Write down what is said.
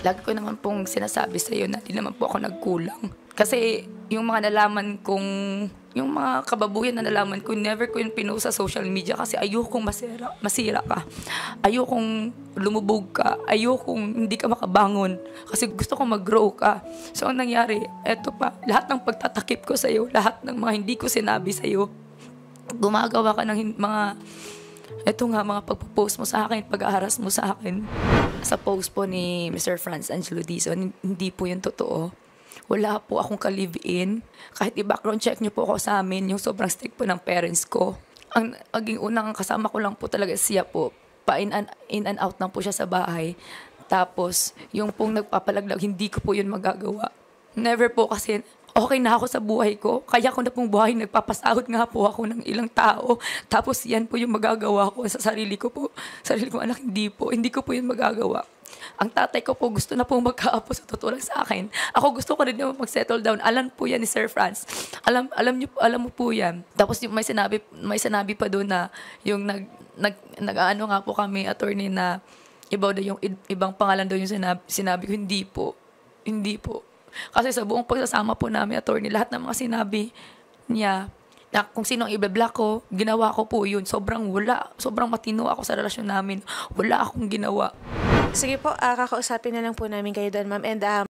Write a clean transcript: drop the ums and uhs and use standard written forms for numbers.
Lagi ko naman pong sinasabi sa'yo na di naman po ako nagkulang. Kasi yung mga nalaman kong, yung mga kababuyan na nalaman ko, never ko yung pinost sa social media kasi ayokong masira ka. Ayokong lumubog ka. Ayokong hindi ka makabangon. Kasi gusto kong mag-grow ka. So ang nangyari, eto pa, lahat ng pagtatakip ko sa'yo, lahat ng mga hindi ko sinabi sa'yo, gumagawa ka ng mga, eto nga, mga pagpo-post mo sa akin, pag-aaras mo sa akin. Sa post po ni Mr. Franz Angelo Dizon, hindi po yun totoo. Wala po akong ka-live-in. Kahit i-background check niyo po ako sa amin, yung sobrang strict po ng parents ko. Ang aging unang kasama ko lang po talaga siya po. In and out lang po siya sa bahay. Tapos, yung pong nagpapalaglag, hindi ko po yun magagawa. Never po kasi okay na ako sa buhay ko. Kaya ko na pong buhay, nagpapasahod nga po ako ng ilang tao. Tapos yan po yung magagawa ko sa sarili ko po. Sarili kong anak, hindi ko po yun magagawa. Ang tatay ko po gusto na pong magkaapo sa totoo lang sa akin. Ako gusto ko rin naman mag-settle down. Alam po yan ni Sir Franz. Alam mo po yan. Tapos yung may sinabi pa doon na yung nag-ano nga po kami, attorney, na yung ibang pangalan daw yung sinabi ko. Hindi po. Kasi sa buong pagsasama po namin, attorney, lahat ng mga sinabi niya na kung sino ang i-block ko, ginawa ko po yun. Sobrang matino ako sa relasyon namin. Wala akong ginawa. Sige po, kakausapin na lang po namin kayo doon, ma'am. And